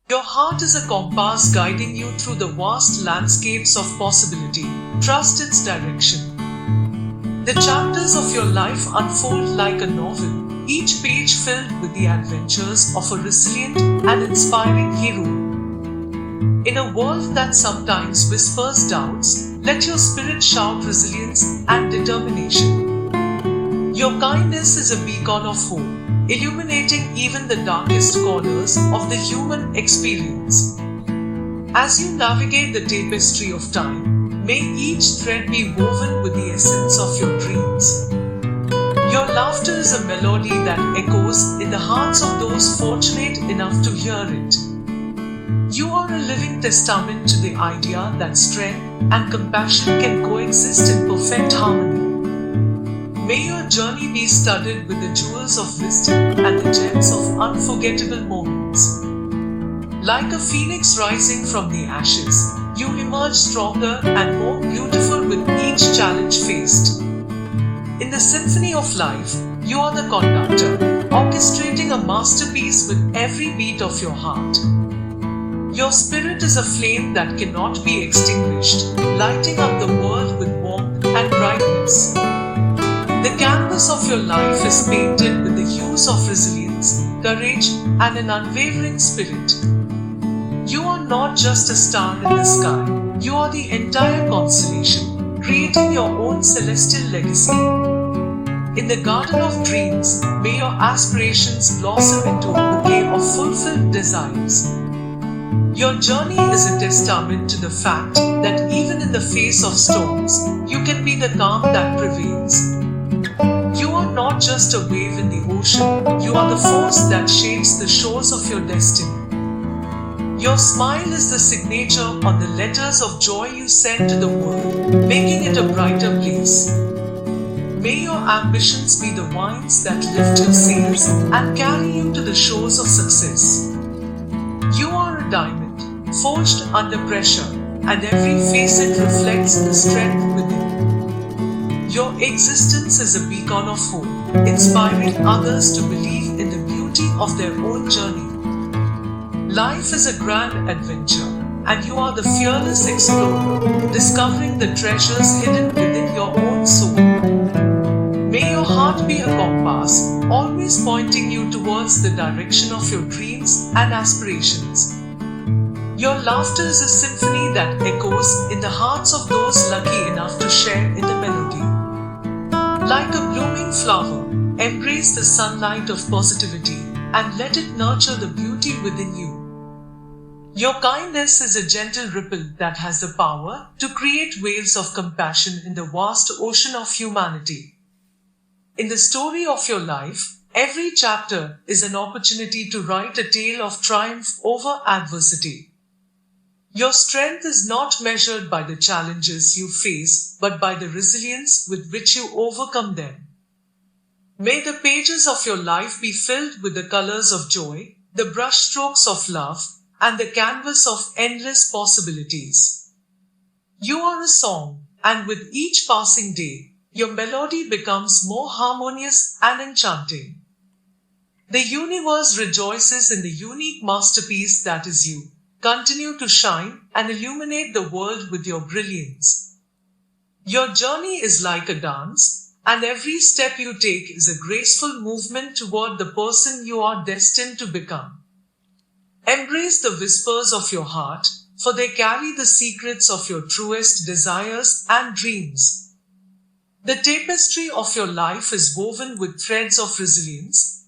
Your heart is a compass guiding you through the vast landscapes of possibility. Trust its direction. The chapters of your life unfold like a novel, each page filled with the adventures of a resilient and inspiring hero. In a world that sometimes whispers doubts, let your spirit shout resilience and determination. Your kindness is a beacon of hope, illuminating even the darkest corners of the human experience. As you navigate the tapestry of time, may each thread be woven with the essence of your dreams. Your laughter is a melody that echoes in the hearts of those fortunate enough to hear it. You are a living testament to the idea that strength and compassion can coexist in perfect harmony. May your journey be studded with the jewels of wisdom and the gems of unforgettable moments. Like a phoenix rising from the ashes, you emerge stronger and more beautiful with each challenge faced. In the symphony of life, you are the conductor, orchestrating a masterpiece with every beat of your heart. Your spirit is a flame that cannot be extinguished, lighting up the world with warmth and brightness. The canvas of your life is painted with the hues of resilience, courage, and an unwavering spirit. You are not just a star in the sky, you are the entire constellation, creating your own celestial legacy. In the garden of dreams, may your aspirations blossom into a bouquet of fulfilled desires. Your journey is a testament to the fact that even in the face of storms, you can be the calm that prevails. You are not just a wave in the ocean, you are the force that shapes the shores of your destiny. Your smile is the signature on the letters of joy you send to the world, making it a brighter place. May your ambitions be the winds that lift your sails and carry you to the shores of success. You are a diamond, forged under pressure, and every facet reflects the strength within. Your existence is a beacon of hope, inspiring others to believe in the beauty of their own journey. Life is a grand adventure, and you are the fearless explorer, discovering the treasures hidden within your own soul. May your heart be a compass, always pointing you towards the direction of your dreams and aspirations. Your laughter is a symphony that echoes in the hearts of those lucky enough to share in the melody. Like a blooming flower, embrace the sunlight of positivity and let it nurture the beauty within you. Your kindness is a gentle ripple that has the power to create waves of compassion in the vast ocean of humanity. In the story of your life, every chapter is an opportunity to write a tale of triumph over adversity. Your strength is not measured by the challenges you face, but by the resilience with which you overcome them. May the pages of your life be filled with the colors of joy, the brushstrokes of love, and the canvas of endless possibilities. You are a song, and with each passing day, your melody becomes more harmonious and enchanting. The universe rejoices in the unique masterpiece that is you. Continue to shine and illuminate the world with your brilliance. Your journey is like a dance, and every step you take is a graceful movement toward the person you are destined to become. Embrace the whispers of your heart, for they carry the secrets of your truest desires and dreams. The tapestry of your life is woven with threads of resilience,